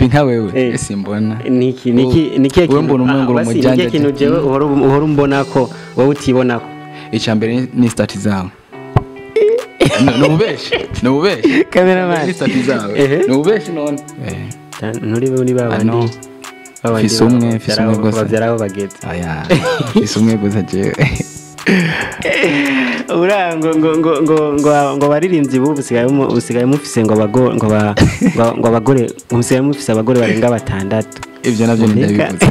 wapi nka wewe simbona niki wewe mbona umengo umujyanje niki kintu jewe uhora umbona ko wowe utibonako icambere ni stati zawe nubeshi cameraman ni stati zawe nubeshi none nturi babandi fise umwe gusa bavyaraho bageze aya fise umwe gusa jewe ngo baririmbyi bubu usigaye mufise ngo abagore usigaye mufise abagore barenga 6 ivyo navyo ndabivuze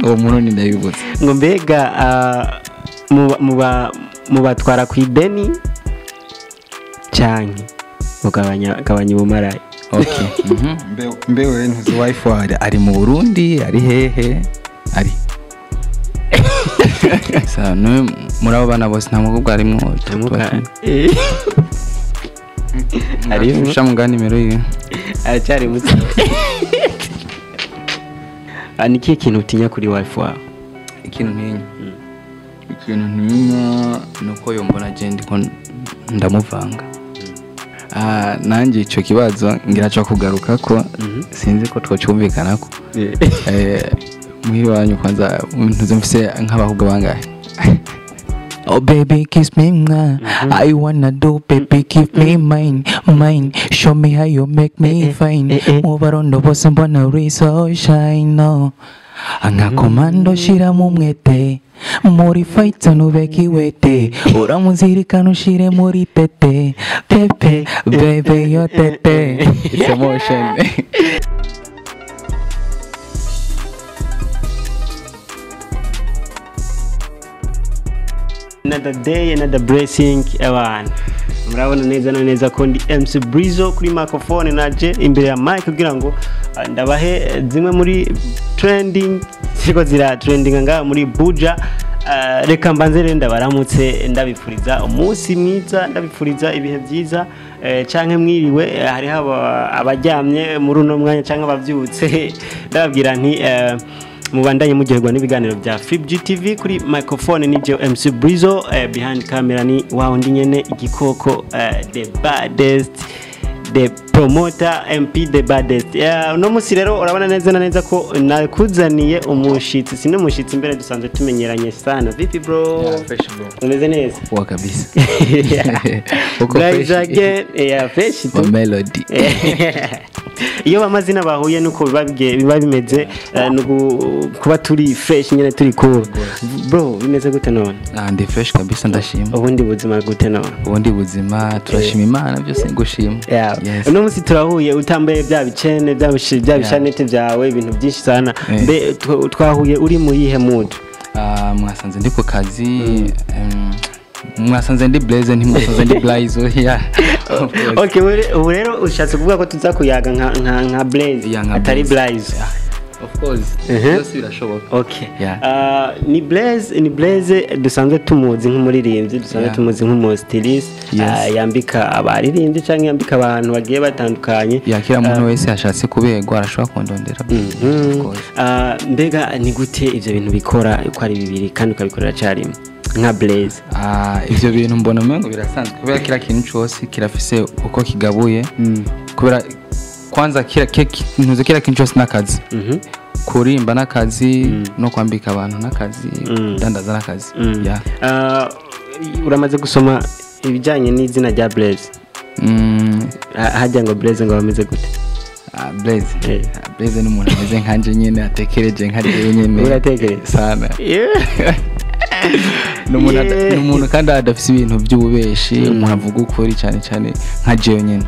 uwo muntu ni ndabivuze ngo mbega mubatwara ku ideni canke ugabanya ubumarayi okay mbewe ntuzi wife ari mu Burundi ari hehe ari sana murabo bana bose nta mukobwa arimwo ari musha mugani nimero yiwe aracyari muto aniki kintu utinya kuri wife wawe ikintu ntinya nuko yombona je ndiko ndamuvanga nanje ico kibazo ngira cyo kugaruka ko sinzi ko twocumvikana ko muhiri wanyu kwanza ntuze mfise nk'abahubwo bangahe oh baby kiss me I wanna do baby give me mine show me how you make me fine move around the bose mbona uri so shine no anga komando shira mu mwete muri fight nubeki wete uramuzirikana ushire muri tete pepe baby yo tete it's emotion. Another day, another blessing, everyone. Murabona neza ko ndi MC Blayzo kuri microphone naje imbere ya mic kugira ngo ndabahe zimwe muri trending ziko zira trending nga muri Buja. Reka mbanze rero ndabaramutse ndabipfuriza umunsi mwiza ndabipfuriza ibihe byiza canke mwiriwe hari abajyamye muri uno mwanya canke abavyutse ndababwira nti mubandanye mugiherwa n'ibiganiro bya FreeGTV kuri microphone ni je MC Blayzo behind camera ni wao ndi nyene igikoko the baddest the promoter MP the baddest uno musi rero urabona neza ko nakuzaniye umushitsi sine mushitsi imbere dusanzwe tumenyeranye sana vipi bro fresh bro umeze neza wa kabisa uko fresh again fresh to Mamelody iyo amazina bahuye nuko biba bimeze kuba turi fresh nyene turi cool bro bimeze gute none ndi fresh kabisa ndashima ubundi buzima gute none ubundi buzima turashima Imana byose ngushima uno musi turahuye utambaye bya bicene bya bishanete byawe ibintu byinshi sana mbe twahuye uri mu yihe mood mwasanze ndi ku kazi mwasanze ndi Blayzo ntimwasanze ndi Blayzo okay ubu rero ushatse kuvuga ko tuza kuyaga nka Blayzo atari Blayzo of course byose birashoboka okay ni Blayzo dusanzwe tumuzi nk'umuririmbyi dusanzwe tumuzi nk'umustilist yambika abaririmbyi canke yambika abantu bagiye batandukanye yakira umuntu wese yashatse kubegwa arashobora kondondera of course mbega ni gute ivyo bintu bikora uko ari bibiri kandi ukabikorera carimwe nka Blayzo ivyo bintu mbona umengo birasanzwe kubera kira kintu cyose kirafise uko kigabuye kubera kwanza kira kintu cyose nakazi kurimba nakazi no kwambika abantu nakazi dandaza nakazi uramaze gusoma ibijanye n'izina rya Blayzo hajya ngo Blayzo ngo bameze gute Blayzo ni umuntu ameze nkanje nyene atekereje nkariye nyene uratekereje sana numuntu kandi adafise ibintu by'ububeshi umuntu avuga ukuri cyane nka jewe nyene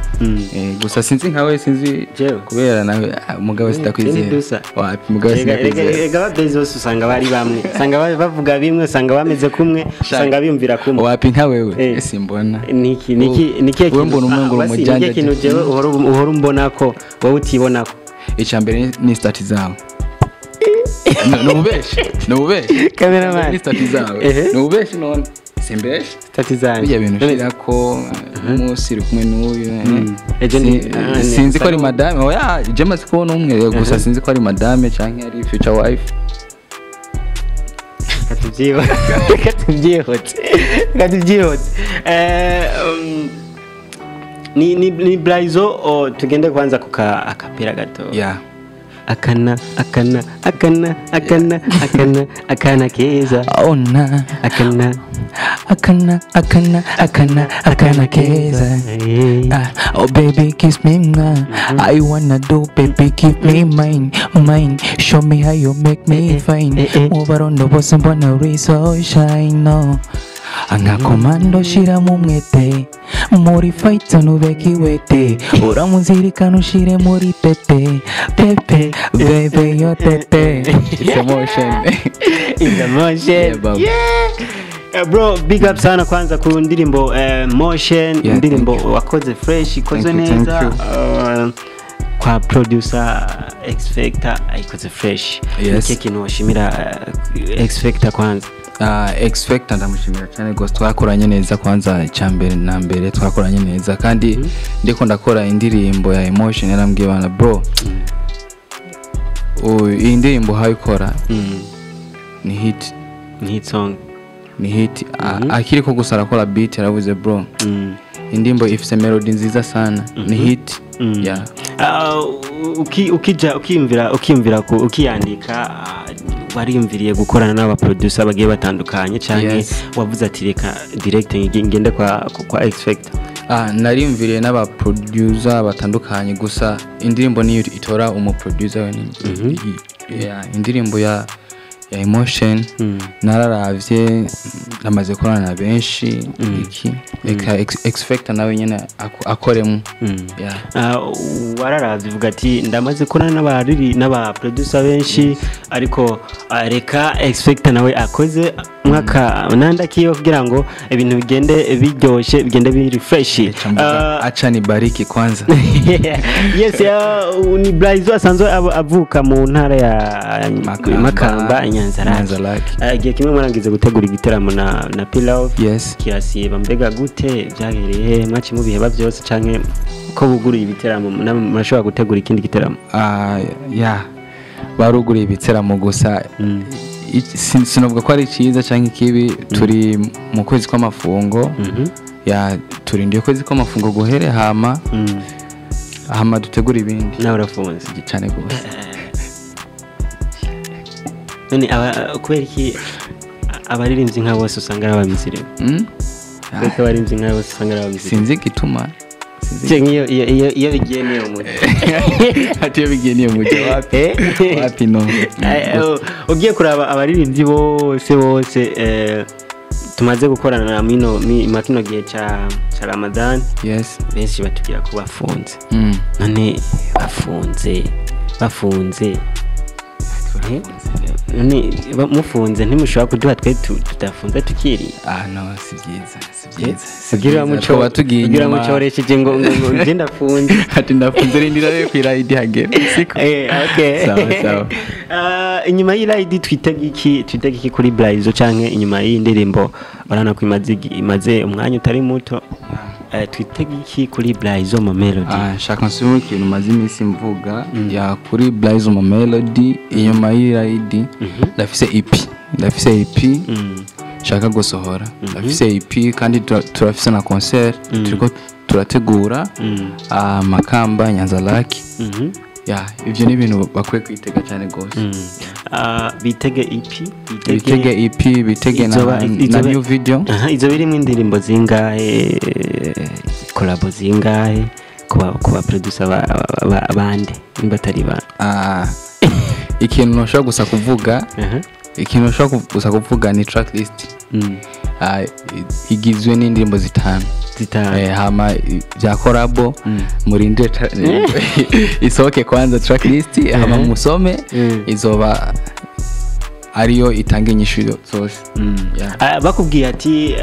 gusa sinzi nkawe sinzi kubera nawe umugabo sitakwizera wapi umugabo sitakwizera ega Blayzo usanga bari bamwe usanga bavuga bimwe usanga bameze kumwe usanga biyumvira kumwe wapi nka wewe simbona niki wewe mbona umengo umujyanje kintu jewe uhora umbona ko wowe utibonako icambere ni stati zawe nubeshi cameraman ni stati zawe nubeshi none simbeshi stati zawe bijya bintu shira ko umusiri kumwe n'uyu sinzi ko ari madame oya jema siko n'umwe gusa sinzi ko ari madame canke ari future wife katubyihote ni Blayzo tugende kwanza kuka akapira gato yeah akana keza ona akana keza oh baby kiss me I wanna do baby give me mine show me how you make me fine move around the boss and wanna raise so shine no anga komando shira mumwete muri fight nubeki wete uramuzirikana ushire muri pepe baby yo tete it's emotion yeah bro big up sana kwanza ku ndirimbo motion ndirimbo wakoze fresh ikoze neza kwa producer X Factor ikoze fresh iki kintu washimira X Factor kwanza X Factor ndamushimira cyane gose twakoranye neza kwanza cyambere na mbere twakoranye neza kandi ndiko ndakora indirimbo ya emotion yarambwiye bana bro iyi ndirimbo hayikora ni hit song ni hit akiri ko gusara kora beat yaravuze bro indirimbo ifise melody nziza sana ni hit yeah ukiyumvira ukiyandika wariyumviriye gukorana n'aba producer bagiye batandukanye cyane wavuze ati reka direct ngende kwa X Factor nariyumviriye n'aba producer batandukanye gusa indirimbo niyo itora umu producer wenyine indirimbo ya emotion nararavye namaze korana na benshi iki reka X Factor nawe nyene akoremo wararavye uvuga ati ndamaze korana n'aba producer benshi ariko reka X Factor nawe akoze mwaka nandakiyo kugira ngo ibintu bigende biryoshe bigende biri fresh acha ni bariki kwanza yes ni Blayzo asanzwe avuka mu ntara ya Makamba Nyanzaraki agiye kimwe mwarangize gutegura igiteramo na Pillow kirasiba mbega gute byagereye mwaci mu biheba byose canke ko buguriye ibiteramo murashobora gutegura ikindi giteramo baruguriye ibiteramo gusa sinovuga ko ari cyiza cyangwa ikibi turi mu kwezi kw'amafungo turindiye kwezi kw'amafungo guhere hama dutegura ibindi nawe urafunze cyane gose none kubera iki abaririmbyi nka bose usanga ari abamisirimu kubera abaririmbyi nka bose usanga ari abamisirimu sinzi gituma iyo bigiye niyo mujyi ati iyo bigiye niyo mujyi wapi no ugiye kuraba abaririmbyi bose tumaze gukorana na makino gihe ca Ramadan benshi batugira ko bafunze none bafunze mufunze ntimushobora kuduha twe tudafunze tukiri no si byiza kugira mucoresheje ngo nje ndafunze ati ndafunze rindira rero kwirayidi hagere siko sawa inyuma y'irayidi twitega iki kuri Blayzo canke inyuma y'indirimbo barana ko imaze umwanya utari muto twitega iki kuri Blayzo Mamelody shaka nsubira ikintu maze iminsi mvuga ya kuri Blayzo Mamelody inyuma y'irayidi ndafise EP shaka gusohora ndafise EP kandi turafise na concert turiko turategura Makamba Nyanzaraki ivyo ni ibintu bakwiye kwitega cyane gose bitege EP bitege na new video izo birimo indirimbo zingahe collabo zingahe kuba producer bande imbatari ba ikintu nashaka gusa kuvuga ni track list igizwe n'indirimbo zitanu hama bya collabo murinde isohoke kwanza track list hama musome izoba ariyo itanga inyishuro zose bakubwiye ati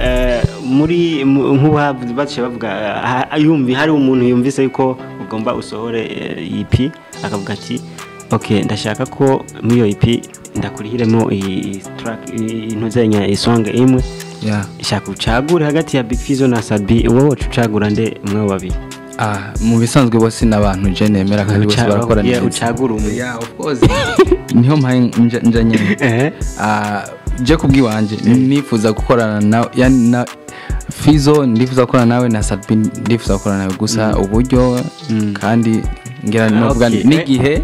muri nk'ubu baciye bavuga hari umuntu yumvise yuko ugomba usohore EP akavuga ati okay ndashaka ko muri iyo EP ndakurihiremo track intuzenya isong imwe ishaka ucagure hagati ya Big Fizzo na Sabi wowe ucagura nde mwe babiri mu bisanzwe bose n'abantu je nemera kandi bose barakora neza ucagura umwe of course niho mpaye njanye je kubwiwanje nifuza gukorana na Fizo ndifuza gukora nawe na Sadbi ndifuza gukora nawe gusa uburyo kandi ngira novuga n'igihe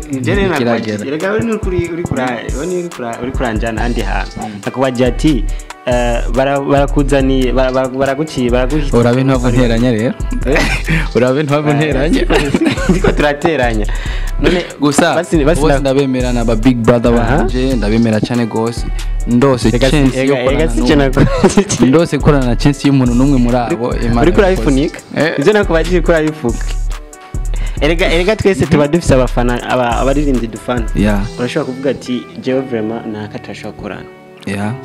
kiragera rega uri kuranjana andi hantu akubajya ati barakuzaniye baraguciye urabe ntava nteranya rero urabe ntava nteranya ndiko turateranya none gusa bose ndabemera na ba big brother banje ndabemera cyane gose ndose chance yo ndose korana na chance y'umuntu numwe muri abo uri kurayifunika ivyo nakubagiye kurayifuka erega twese tuba dufise abafana abaririmbyi dufana urashobora kuvuga ati jewe vraiment nakatashobora kurana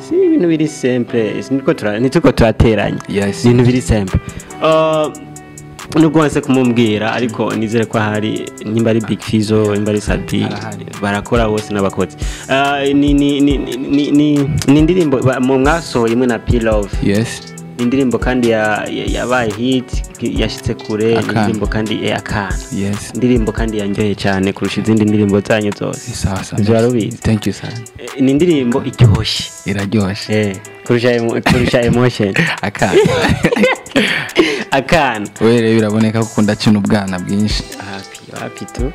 si ibintu biri simple nituko turateranya ibintu biri simple nubwo wanse kumumbwira ariko nizere ko hari nimba ari Big Fizo nimba ari Sadbi barakora bose n'abakozi ni indirimbo mu mwasohoye imwe na P-Love indirimbo kandi yabaye hit yashitse kure indirimbo kandi akana indirimbo kandi yanjoye cyane kurusha izindi ndirimbo zanyu zose thank you sir ni indirimbo iryoshye iraryoshe kurusha emotion akana were biraboneka ko ukunda cyane ubwana bwinshi happy tu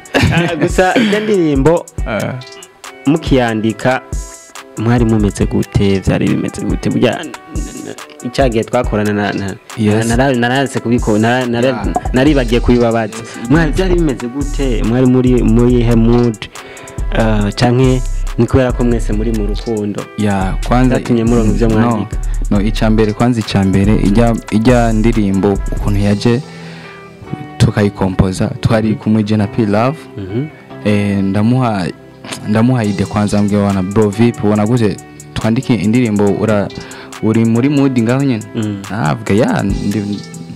gusa iyo ndirimbo mukiyandika mwari mumeze gute byari bimeze gute burya icyagiye twakorana naraze kubiko naribagiye kubibabaza mwari byari bimeze gute mwari muri he mood canke ni kubera ko mwese muri mu rukundo kwanza tinye murongo byo mwandika icambere kwanza icambere ijya ndirimbo ukuntu yaje tukayikompoza twari kumwe na P-Love ndamuha ide kwanza mbwe wana bro vipi ubona gute twandike indirimbo uri muri mood ngaho nyene avuga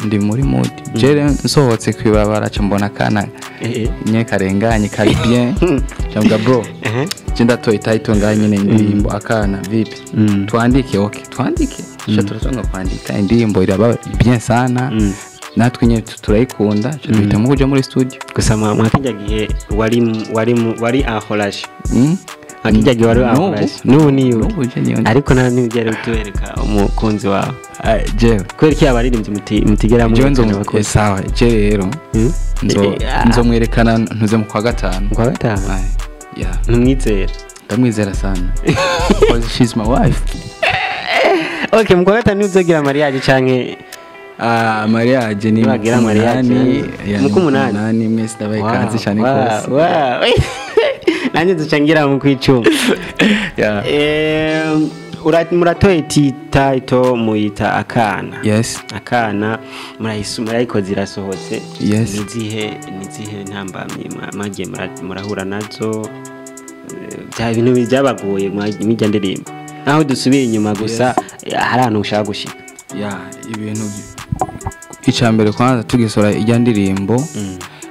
ndi muri mood jere nsohotse kwibabara mbona kana nye karenganye kari bien cyangwa bro cyenda toy title ngaho nyene indirimbo akana vipi twandike twandike turasonga kwandika indirimbo iraba bien sana natwe nyine turayikunda cyo duhitamo kuja muri studio gusa mwakijya gihe wari ahoraje akijya gihe wari ahoraje n'ubu niyo ariko nta n'ibyari bitubereka umukunzi wawe jewe kwereka yabaririmbye mutigera mu sawa je rero nzomwerekana ntuze mu kwa gatanu numwizera ndamwizera sana because she's my wife okay mu kwa gatanu uzogira mariage canke mariage ni mukumunani mwese ndabaye kazi cyane kose nanje ducangira mu kwicuma muratoye title muyita akana akana murayikoze irasohotse nizihe ntambamye magie murahura nazo bya bintu byabagoye mwijya ndirimbo naho dusubiye inyuma gusa hari ahantu ushaka gushika ibintu icambere kwanza tugisora ijya ndirimbo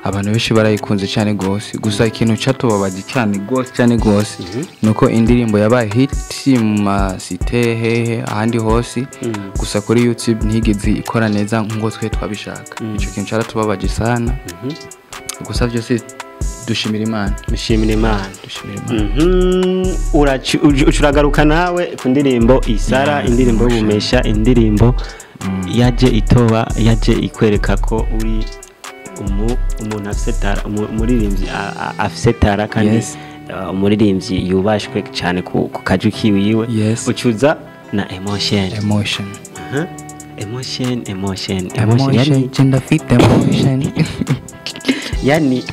abantu benshi barayikunze cyane gose gusa ikintu cyatubabaje cyane gose nuko indirimbo yabaye hit mu masite hehe ahandi hose gusa kuri YouTube ntigeze ikora neza ngo twe twabishaka ico kintu cyaratubabaje sana gusa byose dushimira Imana uragaruka nawe ku ndirimbo Isara indirimbo y'ubumesha indirimbo yaje itoba yaje ikwereka ko uri umuntu afsetara umuririmbyi afsetara kandi umuririmbyi yubashwe cyane ku kaju kiwiwe ucuza na emotion yani genda fit emotion yani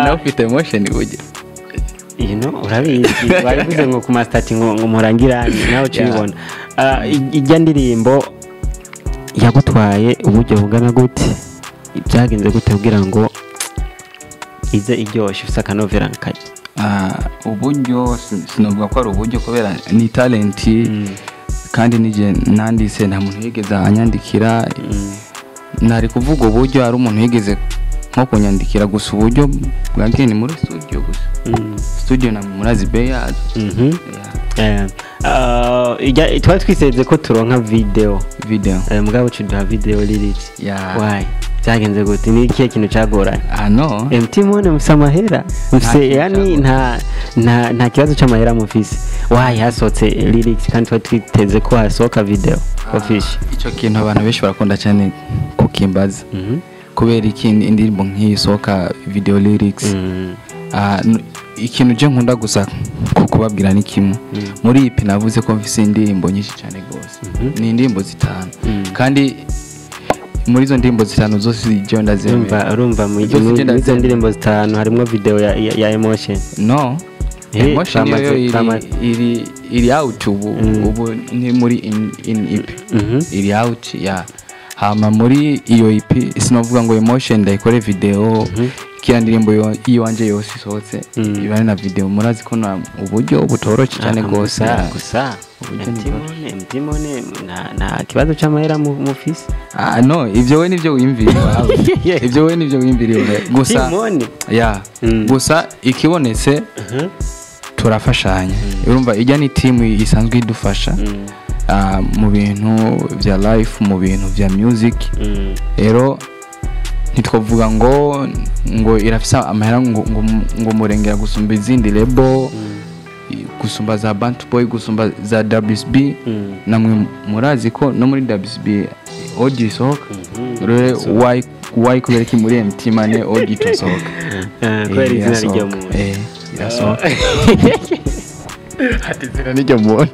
no fit emotion uje urabizi barivuze ngo ku master ngo murangirane nawe cyibona ijya ndirimbo yagutwaye uburyo bungana gute byagenze gute kugira ngo ize iryoshye ufite akanovera nkaye uburyo sinovuga ko ari uburyo kubera ni talent kandi nije nandise nta muntu yigeze anyandikira nari kuvuga uburyo ari umuntu yigeze nko kunyandikira gusa uburyo bwangiye ni muri studio gusa studio na murazi beyazo twari twiseze ko turonka video mugabo cyuduha video lyrics why byagenze gute ni ikihe kintu cyagoranye no Timone mufise amahera mufise yani nta kibazo cy'amahera mufise wayi hasohotse lyrics kandi twiteze ko hasohoka video official icyo kintu abantu benshi barakunda cyane kukimbaza kubera ikindi indirimbo nk'iyi sohoka video lyrics ikintu je nkunda gusa kubabwira ni kimwe muri ipi navuze ko mfise indirimbo nyinshi cyane gose ni indirimbo zitanu kandi muri izo ndirimbo zitanu zose je ndazemera urumva muri izo ndirimbo zitanu harimo video ya emotion no emotion iri out ubu ni muri in EP iri out ya hama muri iyo EP sinovuga ngo emotion ndayikore video kira ndirimbo yiwanje yose isohotse ibane na video murazi ko na uburyo butoroshye cyane gose gusa Timone na kibazo cy'amahera mufise no ivyo we nivyo wimviriwe ivyo we nivyo wimviriwe gusa ya gusa ikibonetse turafashanya urumva ijya ni team isanzwe idufasha mu bintu vya life mu bintu vya music rero ntitwavuga ngo irafisa amahera ngo murengera gusumba izindi lebo gusumba za Bantu Boy gusumba za WSB namwe murazi ko no muri WSB audio sohoka rero why kubera ki muri mtimane audio tosohoka kweri izina ryo mu irasohoka hati izina ryo mu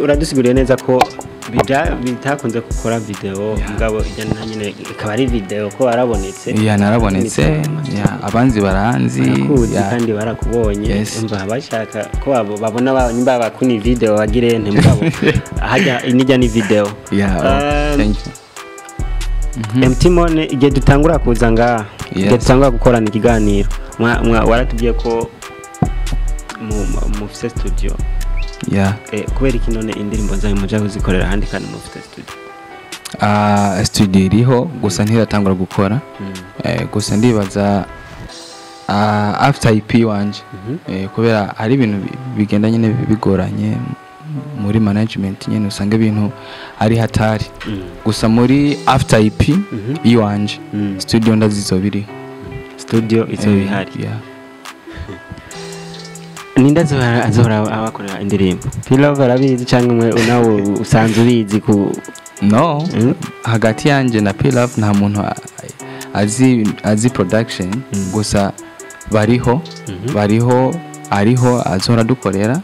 uradusiguriye neza ko bitakunze gukora video ngabo ijyana nyine ikaba ari video ko arabonetse narabonetse abanzi baranzi kandi barakubonye mba bashaka ko babona nimba bakuni video bagire nte mugabo hajya inijya ni video thank you Timone igihe dutangura kuza ngaha igihe dutangura gukorana ikiganiro waratubwiye ko mufise studio kubera iki none indirimbo zawe muja kuzikorera handi kandi mufite studio studio iriho gusa ntiratangura gukora gusa ndibaza after EP wanje kubera hari ibintu bigenda nyine bigoranye muri management nyine usanga ibintu ari hatari gusa muri after EP iwanje studio ndazizobiri studio izo bihari Ninda Ndasohora abakorera indirimbo Love arabizi cyangwa mwe unawo usanzwe ubizi ku no hagati yanje na Love nta muntu azi production gusa bariho azora dukorera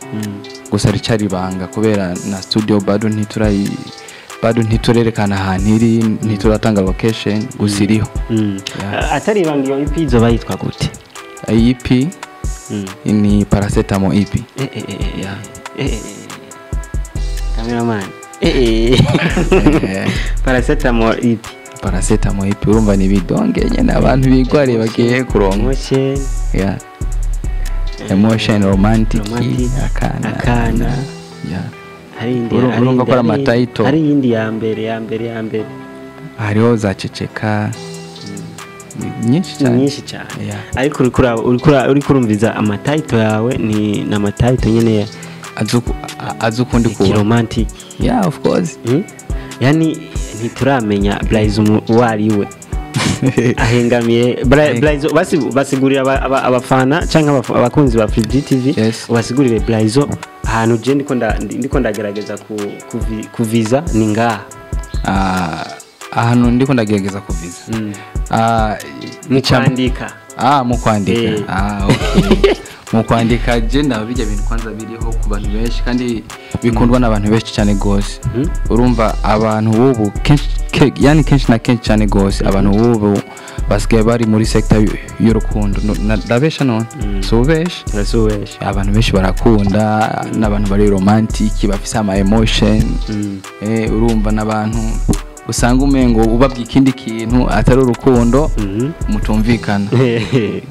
gusa ricari banga kubera na studio bado ntiturerekana ahantu iri ntituratanga location gusa iriho atari banga iyo EP zo bayitwa gute EP ini paracetamol EP cameraman paracetamol EP urumva ni bidonge nyene abantu bigwariye bagiye kuronka emotion romantic akana urumva ko amataito hari indi ya mbere hariho za ceceka nyinshi cyane ariko uri kurumviza amataito yawe ni namataito nyene azukundi ku romantic of course yani ntituramenya Blayzo wariwe ahengamiye Blayzo basigurira abafana cyangwa abakunzi ba Free TV basigurire Blayzo ahantu je ndiko ndagerageza kuviza ni ngaha ahantu ndiko ndagerageza kuviza mu kwandika okay mu kwandika je ndabijya bintu kwanza biriho ku bantu benshi kandi bikundwa n'abantu benshi cyane gose urumva abantu bubu kenshi na kenshi cyane gose abantu bubu basigaye bari muri sector y'urukundo ndabesha none subesha abantu benshi barakunda n'abantu bari romantic bafise ama emotion urumva n'abantu usanga umengo ubabwa ikindi kintu atari urukundo mutumvikana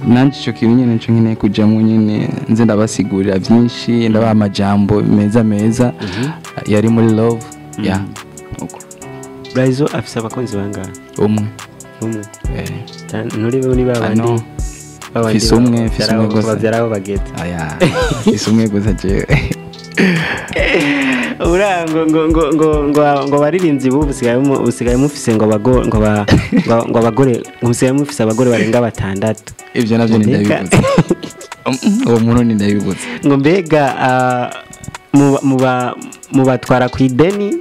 nanje cyo kintu nyene cyo nkine kujamo nyene nze ndabasigurira byinshi ndabaha amajambo meza yari muri love uko Blayzo afise abakunzi bangahe umwe nuri bo ni babandi fise umwe gusa bavyaraho bageze fise umwe gusa je ura ngo baririmbyi bubu usigaye mufise ngo abagore usigaye mufise abagore barenga batandatu. Ivyo navyo ndabibuze. Uwo muntu ni ndabibuze. Ngo mbega mubatwara ku ideni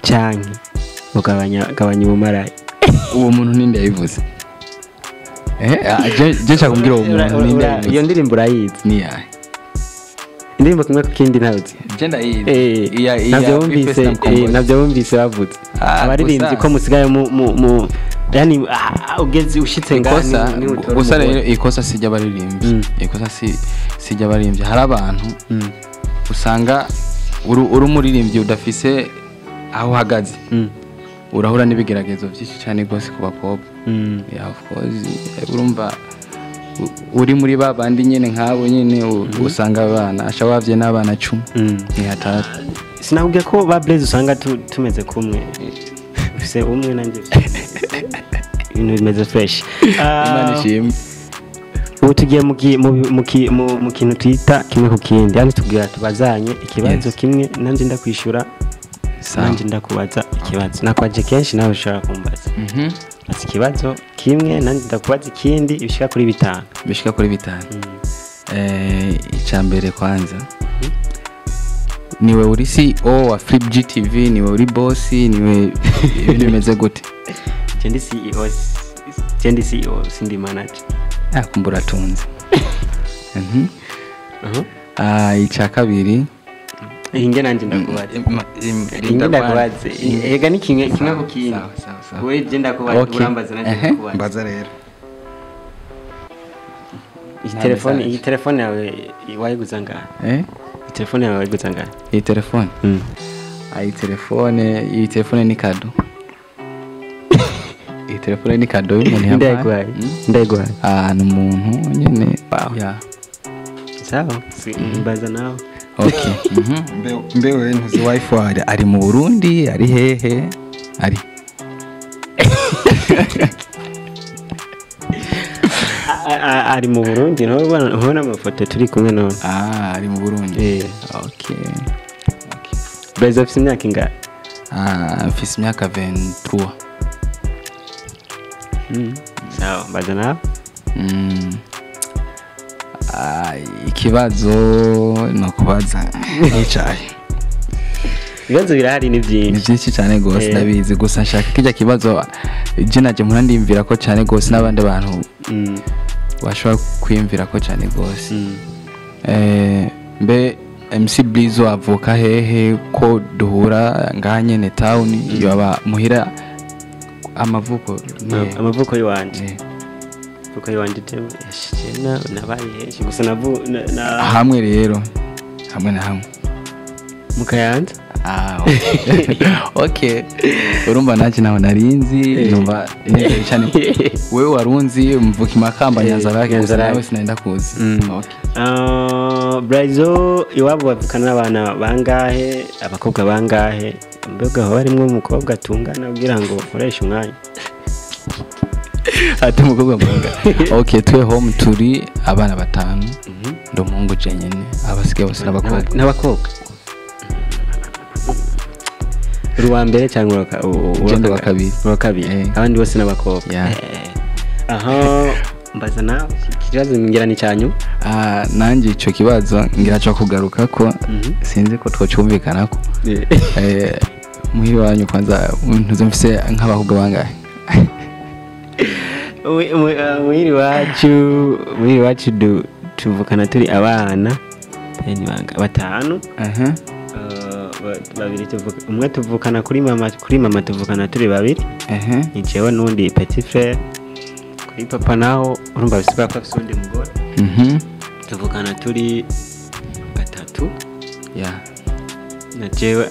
canke mugabanya ubumarayi. Uwo muntu ni ndabivuze. Je nshaka kumbwira uwo muntu ni ndabivuze. Iyo ndirimbo urayizi? Ni yahe? Indirimbo kimwe ku kindi ntazi. Je ndayizi. Navyo wumvise bavuze. Abaririmbyi ko musigaye mu yani ugeze ushitse ngani ni utora. Gusa rero ikosa sijya baririmbyi. Ikosa sijya baririmbyi. Hari abantu usanga uri umuririmbyi udafise aho uhagaze. Urahura n'ibigeragezo byinshi cyane gose ku bakobwa. Yeah, of course. Urumva uri muri babandi nyene nkabo nyene usanga abana ashawavye n'abana 10. Ni hatatu. Sinakubwiye ko ba Blayzo usanga tumeze kumwe. Ufise umwe nanje. Ibintu bimeze fresh. Imana ishimwe. Ubu tugiye mu kintu twita kimwe ku kindi. Yani tubwira tubazanye ikibazo kimwe nanje ndakwishura. Nanje ndakubaza ikibazo. Nakwaje kenshi nawe ushaka kumbaza. Ati ikibazo kimwe nanje ndakubaza ikindi bishika kuri 5. Bishika kuri 5. Icambere kwanza. Niwe uri CEO wa Flip GTV, niwe uri boss, niwe ibintu bimeze gute? Jendi CEO sindi manager. Kumbura tunze. Ica kabiri. Inge nanje ndakubaza. Inge ndakubaza. Ega ni kimwe ku kindi. Sawa. Wewe je ndakubaza urambaza nanje ndakubaza. Mbaza rero. Iyi telefone yawe wayiguza ngahe? Telefone yawe wayiguza ngahe? Iyi telefone? Iyi telefone ni kado. Iyi telefone ni kado y'umuntu yambaye. Ndegwaye. Ni umuntu nyene. Ya. Sawa. Mbaza nawe. Okay. Mbewe ntuzi wifi ari mu Burundi, ari hehe? Ari. Ari mu Burundi no ubona amafoto turi kumwe none. Ari mu Burundi. Okay. Blayzo afite imyaka ingahe? Afite imyaka 23. Sawa, mbaza nawe. Ikibazo no kubaza nicaye. Ibibazo birahari ni byinshi cyane gose ndabizi gusa nshaka kijya kibazo je naje murandimvira ko cyane gose n'abandi bantu bashobora kwiyumvira ko cyane gose. Mbe MC Blayzo avuka hehe ko duhura nganye town yaba muhira amavuko yiwanje. Kuko yiwanje yashikena nabaye heshi gusa hamwe rero hamwe na hamwe mukayanza. Okay. Urumva nanje naho narinzi numva neza cyane. Wewe warunzi mvuka Makamba Nyanzarake nawe sinaenda kuzi. Okay. Blayzo iwabo bavukana n'abana bangahe, abakobwa bangahe? Mbega ho barimwe umukobwa atungana kugira ngo ukoreshe umwanya. Ati umukobwa mbanga. Okay, twe home turi abana 5. Ndo mungu jenyene. Abasigaye bose n'abakobwa. Uwa mbere cyangwa uwa kabiri. Abandi bose n'abakobwa. Aha, mbaza nawe ikibazo ngira ni cyanyu. Nanje ico kibazo ngira cyo kugaruka ko sinzi ko twocyumvikana ko. Muhiri wanyu kwanza ntuzumvise nk'abahubwa bangahe? Muhiri wacu tuvukana turi abana batanu. Babiri umwe tuvukana kuri mama tuvukana turi babiri. Ni jewe n'undi petit frère. Kuri papa naho urumva bisiba ko afite undi mugore. Tuvukana turi 3. Na jewe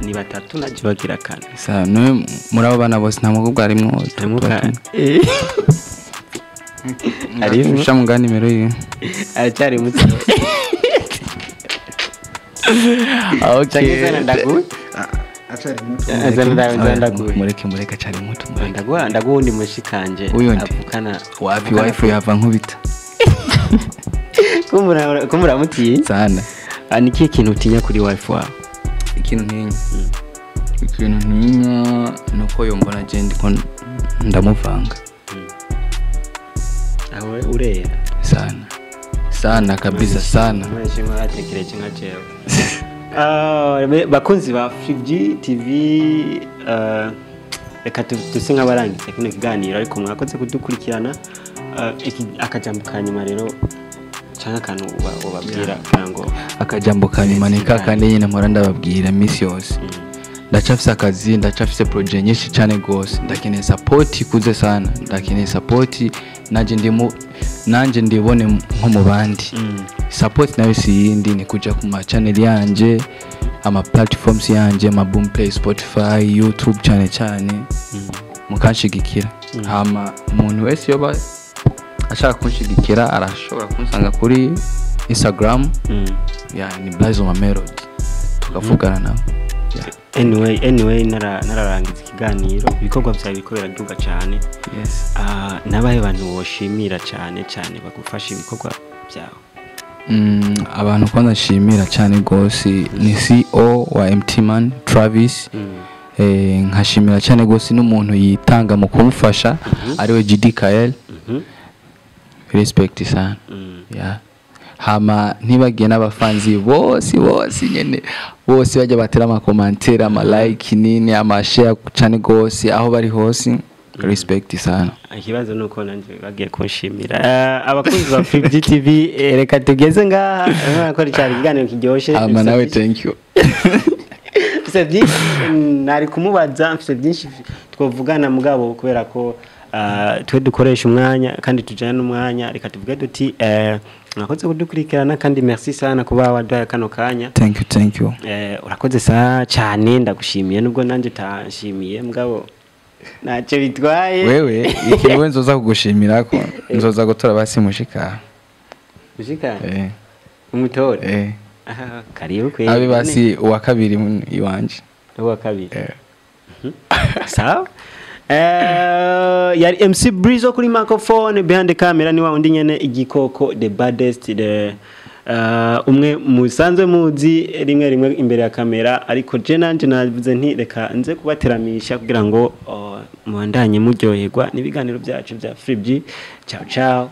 ni 3 na jewe agira 4. Sa no muri abo bana bose nta mukobwa arimo. Ari ushamugana nimero ye. Aracyari muto. Okay. Mureke cyari muto. Ndagundi mushikanje avukana wapi wife yava nkubita. Kumura mutiye sana. nikihe kintu utinya kuri wife wawe? ikintu ntinya nuko yombona je ndiko ndamuvanga. Awe urera sana kabisa sana. Mweshimwe atekereje nka jewe. Bakunzi ba FG TV reka tuse nk'abarangiza kino kiganiro ariko mwakoze kudukurikirana akajambo kanyuma rero cyangwa akantu ubabwira kugira ngo akajambo kanyuma ni kakandi nyine mpora ndababwira miss yose. Ndacafise akazi, ndacafise project nyinshi cyane gose, ndakeneye support ikuze sana, ndakeneye support nanje ndibone nko mu bandi. Support nayo si yindi ni kuja ku ma channel yanje, ama platforms yanje, ma Boom Play, Spotify, YouTube cyane mukanshigikira. Hama umuntu wese yoba ashaka kunshigikira arashobora kunsanga kuri Instagram ni Blayzo Mamelody tukavugana nawe. Anyway nararangiza ikiganiro ibikorwa byawe biko biraduga cyane. Nabaye abantu woshimira cyane bagufasha ibikorwa byawe. Abantu ko ndashimira cyane gose ni CEO wa MT Man Travis. Nkashimira cyane gose n'umuntu yitanga mu kumufasha ariwe GDKL. Respect sana. Hama ntibagiye n'abafanzi bose nyene bose bajya batera ama commentaire ama like nini ama share cyane gose aho bari hose. Respect sana. Ikibazo nuko nanje bagiye kunshimira abakunzi ba FG TV reka tugeze ngaha ko cyari kiganiro kiryoshe. Ama nawe thank you. Nari kumubaza mfite byinshi twovugana mugabo kubera ko twe dukoresha umwanya kandi tujana n'umwanya reka tuvuge duti urakoze kudukurikirana kandi merci sana kuba waduhaye kano kanya. Thank you. Urakoze cyane ndagushimiye nubwo nanje utashimiye mugabo ntacyo bitwaye. Wewe ikiwe nzoza kugushimira ko nzoza gutora basi mushika umutore. Karibu kwe abi basi uwa kabiri iwanje uwa kabiri. Sawa. Yari MC Blayzo kuri microphone, behind the camera ni wa undi nyene igikoko the baddest umwe musanzwe muzi rimwe imbere ya kamera ariko je nanje navuze nti reka nze kubateramisha kugira ngo muandanye muryoherwa n'ibiganiro byacu bya FG. Ciao.